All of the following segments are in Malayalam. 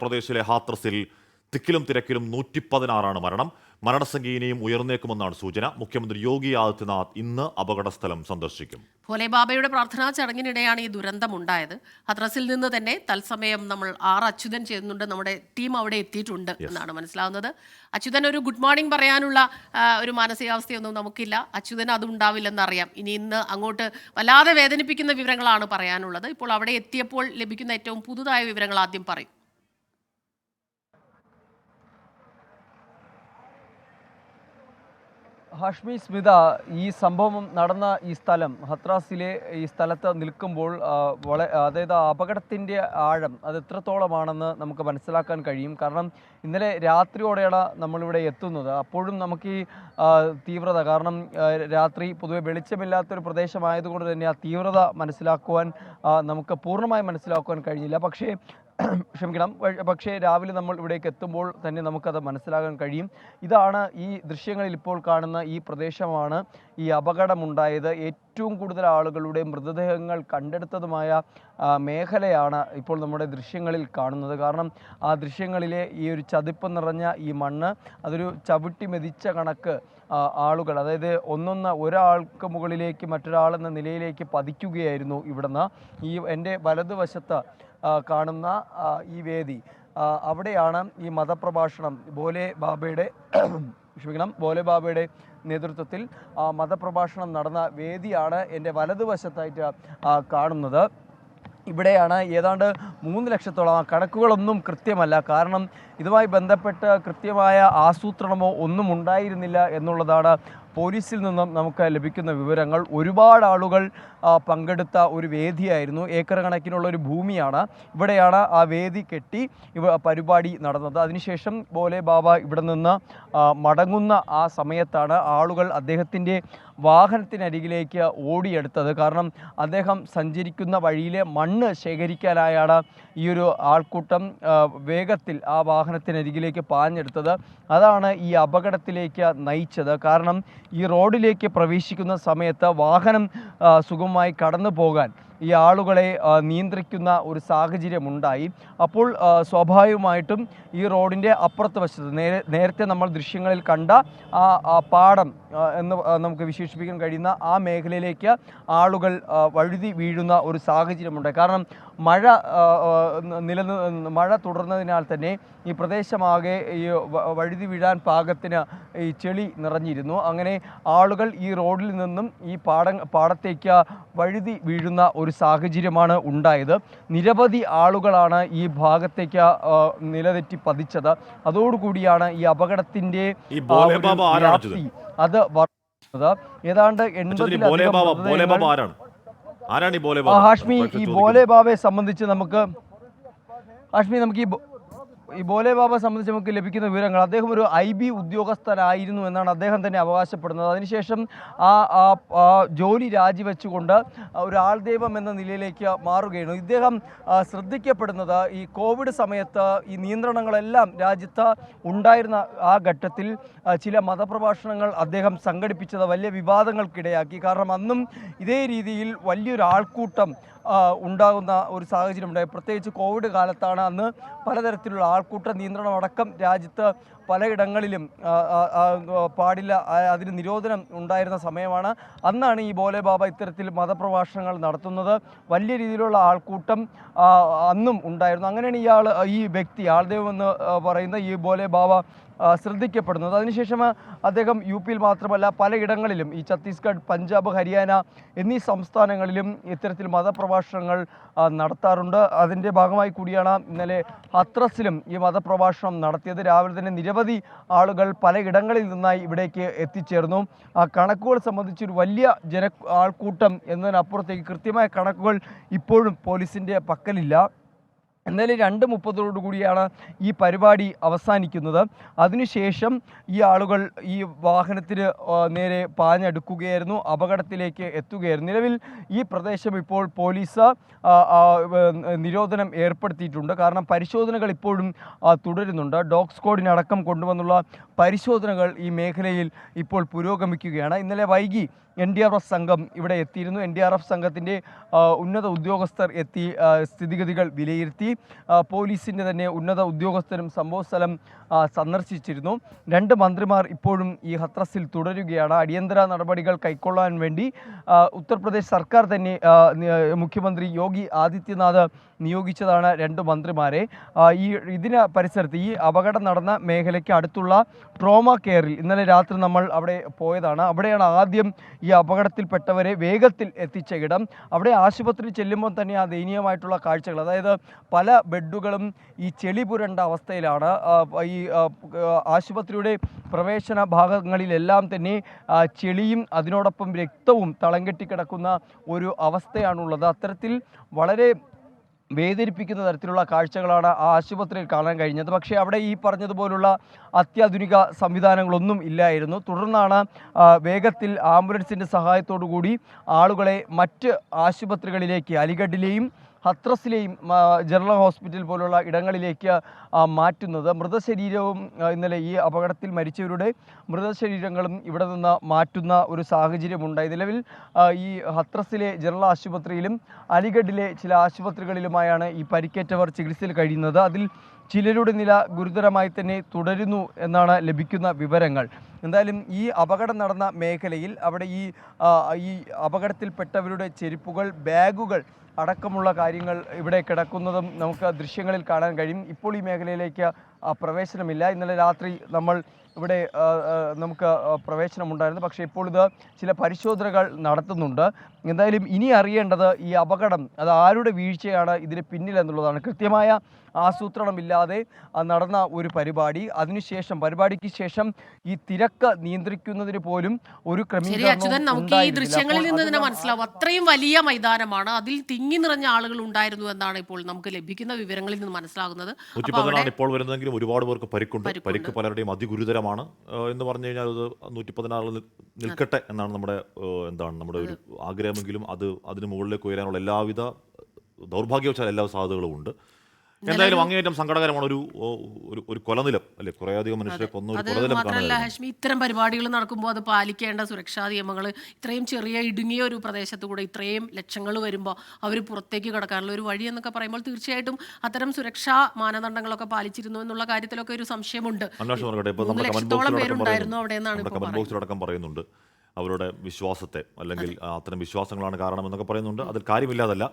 പ്രദേശിലെ ഹാത്രസിൽ തിക്കിലും തിരക്കിലും 116 മരണം. മരണസംഖ്യ ഇനിയും ഉയർന്നേക്കുമെന്നാണ് സൂചന. മുഖ്യമന്ത്രി യോഗി ആദിത്യനാഥ് ഇന്ന് അപകടസ്ഥലം സന്ദർശിക്കും. ഭോലെബാബയുടെ പ്രാർത്ഥനാ ചടങ്ങിനിടെയാണ് ഈ ദുരന്തമുണ്ടായത്. ഹത്രസിൽ നിന്ന് തന്നെ തത്സമയം നമ്മൾ അച്യുതൻ ചെയ്യുന്നുണ്ട്. നമ്മുടെ ടീം അവിടെ എത്തിയിട്ടുണ്ട് എന്നാണ് മനസ്സിലാവുന്നത്. അച്യുതൻ, ഒരു ഗുഡ് മോർണിംഗ് പറയാനുള്ള ഒരു മാനസികാവസ്ഥയൊന്നും നമുക്കില്ല. അച്യുതന് അതും ഉണ്ടാവില്ലെന്നറിയാം. ഇന്ന് അങ്ങോട്ട് വല്ലാതെ വേദനിപ്പിക്കുന്ന വിവരങ്ങളാണ് പറയാനുള്ളത്. ഇപ്പോൾ അവിടെ എത്തിയപ്പോൾ ലഭിക്കുന്ന ഏറ്റവും പുതുതായ വിവരങ്ങൾ ആദ്യം പറയും. ഹാഷ്മി, സ്മിത, ഈ സംഭവം നടന്ന ഈ സ്ഥലം ഹത്രാസിലെ ഈ സ്ഥലത്ത് നിൽക്കുമ്പോൾ അതായത് അപകടത്തിൻ്റെ ആഴം അത് എത്രത്തോളമാണെന്ന് നമുക്ക് മനസ്സിലാക്കാൻ കഴിയും. കാരണം ഇന്നലെ രാത്രിയോടെയാണ് നമ്മളിവിടെ എത്തുന്നത്. അപ്പോഴും നമുക്ക് ഈ തീവ്രത, കാരണം രാത്രി പൊതുവെ വെളിച്ചമില്ലാത്തൊരു പ്രദേശമായതുകൊണ്ട് തന്നെ ആ തീവ്രത നമുക്ക് പൂർണ്ണമായി മനസ്സിലാക്കുവാൻ കഴിഞ്ഞില്ല. പക്ഷേ രാവിലെ നമ്മൾ ഇവിടേക്ക് എത്തുമ്പോൾ തന്നെ നമുക്കത് മനസ്സിലാക്കാൻ കഴിയും. ഇതാണ് ഈ ദൃശ്യങ്ങളിൽ ഇപ്പോൾ കാണുന്ന ഈ പ്രദേശമാണ് ഈ അപകടമുണ്ടായത്. ഏറ്റവും കൂടുതൽ ആളുകളുടെ മൃതദേഹങ്ങൾ കണ്ടെടുത്തതുമായ മേഖലയാണ് ഇപ്പോൾ നമ്മുടെ ദൃശ്യങ്ങളിൽ കാണുന്നത്. കാരണം ആ ദൃശ്യങ്ങളിലെ ഈ ഒരു ചതിപ്പ് നിറഞ്ഞ ഈ മണ്ണ്, അതൊരു ചവിട്ടി മെതിച്ച കണക്ക് ആളുകൾ, അതായത് ഒരാൾക്ക് മുകളിലേക്ക് മറ്റൊരാളെന്ന നിലയിലേക്ക് പതിക്കുകയായിരുന്നു. ഇവിടുന്ന് എൻ്റെ വലതുവശത്ത് കാണുന്ന ഈ വേദി, അവിടെയാണ് ഈ മതപ്രഭാഷണം ഭോലെ ബാബയുടെ നേതൃത്വത്തിൽ മതപ്രഭാഷണം നടന്ന വേദിയാണ് എൻ്റെ വലതുവശത്തായിട്ട് കാണുന്നത്. ഇവിടെയാണ് ഏതാണ്ട് 3 ലക്ഷത്തോളം, കണക്കുകളൊന്നും കൃത്യമല്ല, കാരണം ഇതുമായി ബന്ധപ്പെട്ട് കൃത്യമായ ആസൂത്രണമോ ഒന്നും ഉണ്ടായിരുന്നില്ല എന്നുള്ളതാണ് പോലീസിൽ നിന്നും നമുക്ക് ലഭിക്കുന്ന വിവരങ്ങൾ. ഒരുപാട് ആളുകൾ പങ്കെടുത്ത ഒരു വേദിയായിരുന്നു. ഏക്കർ കണക്കിനുള്ള ഒരു ഭൂമിയാണ്. ഇവിടെയാണ് ആ വേദി കെട്ടി പരിപാടി നടന്നത്. അതിനുശേഷം ഭോലെ ബാബ ഇവിടെ നിന്ന് മടങ്ങുന്ന ആ സമയത്താണ് ആളുകൾ അദ്ദേഹത്തിൻ്റെ വാഹനത്തിനരികിലേക്ക് ഓടിയെടുത്തത്. കാരണം അദ്ദേഹം സഞ്ചരിക്കുന്ന വഴിയിലെ മണ്ണ് ശേഖരിക്കാനായാണ് ഈ ഒരു ആൾക്കൂട്ടം വേഗത്തിൽ ആ വാഹനത്തിനരികിലേക്ക് പാഞ്ഞെടുത്തത്. അതാണ് ഈ അപകടത്തിലേക്ക് നയിച്ചത്. കാരണം ഈ റോഡിലേക്ക് പ്രവേശിക്കുന്ന സമയത്ത് വാഹനം സുഗമമായി കടന്നു പോകാൻ ഈ ആളുകളെ നിയന്ത്രിക്കുന്ന ഒരു സാഹചര്യമുണ്ടായി. അപ്പോൾ സ്വാഭാവികമായിട്ടും ഈ റോഡിൻ്റെ അപ്പുറത്ത് വശത്ത് നേരത്തെ നമ്മൾ ദൃശ്യങ്ങളിൽ കണ്ട ആ പാടം എന്ന് നമുക്ക് വിശേഷിപ്പിക്കാൻ കഴിയുന്ന ആ മേഖലയിലേക്ക് ആളുകൾ വഴുതി വീഴുന്ന ഒരു സാഹചര്യമുണ്ടായി. കാരണം മഴ തുടർന്നതിനാൽ തന്നെ ഈ പ്രദേശമാകെ ഈ വഴുതി വീഴാൻ പാകത്തിന് ഈ ചെളി നിറഞ്ഞിരുന്നു. അങ്ങനെ ആളുകൾ ഈ റോഡിൽ നിന്നും ഈ പാടത്തേക്ക് വഴുതി വീഴുന്ന ഒരു സാഹചര്യമാണ് ഉണ്ടായത്. നിരവധി ആളുകളാണ് ഈ ഭാഗത്തേക്ക് നിലതെറ്റി പതിച്ചത്. അതോടുകൂടിയാണ് ഈ അപകടത്തിൻ്റെ വ്യാപ്തി അത് വർദ്ധിക്കുന്നത്. ഏതാണ്ട് 80 ഹാഷ്മി, ഈ ഭോലെ ബാബയെ സംബന്ധിച്ച് നമുക്ക് ഈ ഭോലെ ബാബയെ സംബന്ധിച്ച് നമുക്ക് ലഭിക്കുന്ന വിവരങ്ങൾ, അദ്ദേഹം ഒരു IB ഉദ്യോഗസ്ഥനായിരുന്നു എന്നാണ് അദ്ദേഹം തന്നെ അവകാശപ്പെടുന്നത്. അതിനുശേഷം ആ ജോലി രാജിവെച്ചുകൊണ്ട് ഒരു ആൾദൈവം എന്ന നിലയിലേക്ക് മാറുകയാണ്. ഇദ്ദേഹം ശ്രദ്ധിക്കപ്പെടുന്നത് ഈ കോവിഡ് സമയത്ത് ഈ നിയന്ത്രണങ്ങളെല്ലാം രാജ്യത്ത് ഉണ്ടായിരുന്ന ആ ഘട്ടത്തിൽ ചില മതപ്രഭാഷണങ്ങൾ അദ്ദേഹം സംഘടിപ്പിച്ചത് വലിയ വിവാദങ്ങൾക്കിടയാക്കി. കാരണം അന്നും ഇതേ രീതിയിൽ വലിയൊരു ആൾക്കൂട്ടം ഉണ്ടാകുന്ന ഒരു സാഹചര്യം ഉണ്ടായി. പ്രത്യേകിച്ച് കോവിഡ് കാലത്താണ്. അന്ന് പലതരത്തിലുള്ള ആൾക്കൂട്ട നിയന്ത്രണം അടക്കം രാജ്യത്ത് പലയിടങ്ങളിലും പാടില്ല, അതിന് നിരോധനം ഉണ്ടായിരുന്ന സമയമാണ്. അന്നാണ് ഈ ഭോലെ ബാബ ഇത്തരത്തിൽ മതപ്രഭാഷണങ്ങൾ നടത്തുന്നത്. വലിയ രീതിയിലുള്ള ആൾക്കൂട്ടം അന്നും ഉണ്ടായിരുന്നു. അങ്ങനെയാണ് ഈ വ്യക്തി, ആൾദൈവം എന്ന് പറയുന്ന ഈ ഭോലെ ബാബ ശ്രദ്ധിക്കപ്പെടുന്നത്. അതിനുശേഷം അദ്ദേഹം UP യിൽ മാത്രമല്ല പലയിടങ്ങളിലും, ഈ ഛത്തീസ്ഗഡ്, പഞ്ചാബ്, ഹരിയാന എന്നീ സംസ്ഥാനങ്ങളിലും ഇത്തരത്തിൽ മതപ്രഭാഷണങ്ങൾ നടത്താറുണ്ട്. അതിൻ്റെ ഭാഗമായി കൂടിയാണ് ഇന്നലെ ഹത്രസിലും ഈ മതപ്രഭാഷണം നടത്തിയത്. രാവിലെ തന്നെ നിരവധി ആളുകൾ പലയിടങ്ങളിൽ നിന്നായി ഇവിടേക്ക് എത്തിച്ചേർന്നു. ആ കണക്കുകൾ സംബന്ധിച്ചൊരു വലിയ ആൾക്കൂട്ടം എന്നതിനപ്പുറത്തേക്ക് കൃത്യമായ കണക്കുകൾ ഇപ്പോഴും പോലീസിൻ്റെ പക്കലില്ല. എന്നാലും 2:30 ഈ പരിപാടി അവസാനിക്കുന്നത്. അതിനുശേഷം ഈ ആളുകൾ ഈ വാഹനത്തിന് നേരെ പാഞ്ഞടുക്കുകയായിരുന്നു, അപകടത്തിലേക്ക് എത്തുകയായിരുന്നു. നിലവിൽ ഈ പ്രദേശം ഇപ്പോൾ പോലീസ് നിരോധനം ഏർപ്പെടുത്തിയിട്ടുണ്ട്. കാരണം പരിശോധനകൾ ഇപ്പോഴും തുടരുന്നുണ്ട്. ഡോഗ് സ്ക്വാഡിനടക്കം കൊണ്ടുവന്നുള്ള പരിശോധനകൾ ഈ മേഖലയിൽ ഇപ്പോൾ പുരോഗമിക്കുകയാണ്. ഇന്നലെ വൈകി NDRF സംഘം ഇവിടെ എത്തിയിരുന്നു. NDRF സംഘത്തിൻ്റെ ഉന്നത ഉദ്യോഗസ്ഥർ എത്തി സ്ഥിതിഗതികൾ വിലയിരുത്തി. പോലീസിൻ്റെ തന്നെ ഉന്നത ഉദ്യോഗസ്ഥരും സംഭവസ്ഥലം സന്ദർശിച്ചിരുന്നു. 2 മന്ത്രിമാർ ഇപ്പോഴും ഈ ഹത്രസിൽ തുടരുകയാണ്. അടിയന്തര നടപടികൾ കൈക്കൊള്ളാൻ വേണ്ടി ഉത്തർപ്രദേശ് സർക്കാർ തന്നെ മുഖ്യമന്ത്രി യോഗി ആദിത്യനാഥ് നിയോഗിച്ചതാണ് 2 മന്ത്രിമാരെ. ഇതിന് പരിസരത്ത് ഈ അപകടം നടന്ന മേഖലയ്ക്ക് അടുത്തുള്ള ട്രോമ കെയറിൽ ഇന്നലെ രാത്രി നമ്മൾ അവിടെ പോയതാണ്. അവിടെയാണ് ആദ്യം ഈ അപകടത്തിൽപ്പെട്ടവരെ വേഗത്തിൽ എത്തിച്ച ഇടം. അവിടെ ആശുപത്രിയിൽ ചെല്ലുമ്പോൾ തന്നെ ആ ദയനീയമായിട്ടുള്ള കാഴ്ചകൾ, അതായത് പല ബെഡുകളും ഈ ചെളി പുരണ്ട അവസ്ഥയിലാണ്. ഈ ആശുപത്രിയുടെ പ്രവേശന ഭാഗങ്ങളിലെല്ലാം തന്നെ ചെളിയും അതിനോടൊപ്പം രക്തവും തളം കെട്ടിക്കിടക്കുന്ന ഒരു അവസ്ഥയാണുള്ളത്. അത്തരത്തിൽ വളരെ വേദനിപ്പിക്കുന്ന തരത്തിലുള്ള കാഴ്ചകളാണ് ആ ആശുപത്രിയിൽ കാണാൻ കഴിഞ്ഞത്. പക്ഷേ അവിടെ ഈ പറഞ്ഞതുപോലുള്ള അത്യാധുനിക സംവിധാനങ്ങളൊന്നും ഇല്ലായിരുന്നു. തുടർന്നാണ് വേഗത്തിൽ ആംബുലൻസിൻ്റെ സഹായത്തോടു കൂടി ആളുകളെ മറ്റ് ആശുപത്രികളിലേക്ക്, അലിഗഡിലെയും ഹത്രസിലെയും ജനറൽ ഹോസ്പിറ്റൽ പോലുള്ള ഇടങ്ങളിലേക്ക് മാറ്റുന്നത്. മൃതശരീരവും ഇന്നലെ ഈ അപകടത്തിൽ മരിച്ചവരുടെ മൃതശരീരങ്ങളും ഇവിടെ നിന്ന് മാറ്റുന്ന ഒരു സാഹചര്യമുണ്ടായി. നിലവിൽ ഈ ഹത്രസിലെ ജനറൽ ആശുപത്രിയിലും അലിഗഡിലെ ചില ആശുപത്രികളിലുമായാണ് ഈ പരിക്കേറ്റവർ ചികിത്സയിൽ കഴിയുന്നത്. അതിൽ ചിലരുടെ നില ഗുരുതരമായി തന്നെ തുടരുന്നു എന്നാണ് ലഭിക്കുന്ന വിവരങ്ങൾ. എന്തായാലും ഈ അപകടം നടന്ന മേഖലയിൽ അവിടെ ഈ അപകടത്തിൽപ്പെട്ടവരുടെ ചെരുപ്പുകൾ, ബാഗുകൾ അടക്കമുള്ള കാര്യങ്ങൾ ഇവിടെ കിടക്കുന്നതും നമുക്ക് ദൃശ്യങ്ങളിൽ കാണാൻ കഴിയും. ഇപ്പോൾ ഈ മേഖലയിലേക്ക് പ്രവേശനമില്ല. ഇന്നലെ രാത്രി നമ്മൾ ഇവിടെ നമുക്ക് പ്രവേശനമുണ്ടായിരുന്നു. പക്ഷേ ഇപ്പോൾ ഇത് ചില പരിശോധനകൾ നടത്തുന്നുണ്ട്. എന്തായാലും ഇനി അറിയേണ്ടത് ഈ അപകടം അത് ആരുടെ വീഴ്ചയാണ് ഇതിന് പിന്നിലെന്നുള്ളതാണ്. കൃത്യമായ ആസൂത്രണമില്ലാതെ നടന്ന ഒരു പരിപാടി, അതിനുശേഷം പരിപാടിക്ക് ശേഷം ഈ തിരക്ക് നിയന്ത്രിക്കുന്നതിന് പോലും ഒരു ക്രമീകരണം നമുക്ക് ഈ ദൃശ്യങ്ങളിൽ നിന്ന് തന്നെ മനസ്സിലാവും അത്രയും വലിയ മൈതാനമാണ്, അതിൽ തിങ്ങി നിറഞ്ഞ ആളുകൾ ഉണ്ടായിരുന്നു എന്നാണ് ഇപ്പോൾ നമുക്ക് ലഭിക്കുന്ന വിവരങ്ങളിൽ നിന്ന് മനസ്സിലാകുന്നത്. ഇപ്പോൾ വരുന്നതെങ്കിലും ഒരുപാട് പേർക്ക് പരിക്കുണ്ട്. പരിക്ക് പലരുടെയും അതിഗുരുതരമാണ് എന്ന് പറഞ്ഞു കഴിഞ്ഞാൽ അത് 116 നിൽക്കട്ടെ എന്നാണ് നമ്മുടെ ഒരു ആഗ്രഹമെങ്കിലും അതിന് മുകളിലേക്ക് ഉയരാനുള്ള എല്ലാവിധ ദൗർഭാഗ്യവശാൽ എല്ലാ സാധ്യതകളും ഉണ്ട്. എന്തായാലും അങ്ങേയറ്റം സങ്കടകരമാണ് ഒരു കൊലനിലം അല്ലെ, കുറേയധികം മനുഷ്യരെ കൊന്ന ഒരു കൊലനിലം മാത്രമല്ല ഹാഷ്മി, ഇത്തരം പരിപാടികൾ നടക്കുമ്പോൾ അത് പാലിക്കേണ്ട സുരക്ഷാ നിയമങ്ങൾ ഇത്രയും ചെറിയ ഇടുങ്ങിയ ഒരു പ്രദേശത്ത് കൂടെ ഇത്രയും ലക്ഷങ്ങൾ വരുമ്പോൾ അവർ പുറത്തേക്ക് കടക്കാനുള്ള ഒരു വഴി എന്നൊക്കെ പറയുമ്പോൾ തീർച്ചയായിട്ടും അത്തരം സുരക്ഷാ മാനദണ്ഡങ്ങളൊക്കെ പാലിച്ചിരുന്നു എന്നുള്ള കാര്യത്തിലൊക്കെ ഒരു സംശയമുണ്ട്. ലക്ഷത്തോളം പേരുണ്ടായിരുന്നു അവിടെ എന്നാണ് പറയുന്നുണ്ട്. അവരുടെ വിശ്വാസത്തെ അല്ലെങ്കിൽ അത്തരം വിശ്വാസങ്ങളാണ് കാരണം എന്നൊക്കെ പറയുന്നുണ്ട്. അതിൽ കാര്യമില്ലാതല്ല,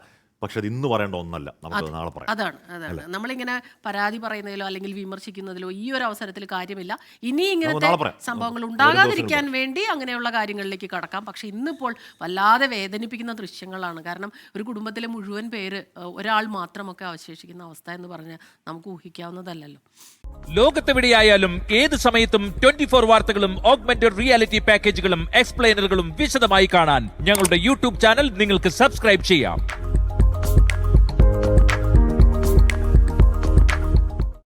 പക്ഷെ അത് ഇന്ന് പറയേണ്ട ഒന്നല്ല, നമുക്ക് നാളെ പറയാം. അതാണ് നമ്മളിങ്ങനെ പരാതി പറയുന്നതിലോ അല്ലെങ്കിൽ വിമർശിക്കുന്നതിലോ ഈ ഒരു അവസരത്തിൽ കാര്യമില്ല. ഇനി ഇങ്ങനത്തെ സംഭവങ്ങൾ ഉണ്ടാകാതിരിക്കാൻ വേണ്ടി അങ്ങനെയുള്ള കാര്യങ്ങളിലേക്ക് കടക്കാം. പക്ഷെ ഇന്നിപ്പോൾ വല്ലാതെ വേദനിപ്പിക്കുന്ന ദൃശ്യങ്ങളാണ്. കാരണം ഒരു കുടുംബത്തിലെ മുഴുവൻ പേര് ഒരാൾ മാത്രമൊക്കെ അവശേഷിക്കുന്ന അവസ്ഥ എന്ന് പറഞ്ഞാൽ നമുക്ക് ഊഹിക്കാവുന്നതല്ലല്ലോ. ലോകത്തെവിടെയായാലും ഏത് സമയത്തും 24 വാർത്തകളും ഓഗ്മെന്റഡ് റിയാലിറ്റി പാക്കേജുകളും എക്സ്പ്ലെയിനറുകളും വിശദമായി കാണാൻ ഞങ്ങളുടെ യൂട്യൂബ് ചാനൽ നിങ്ങൾക്ക് സബ്സ്ക്രൈബ് ചെയ്യാം.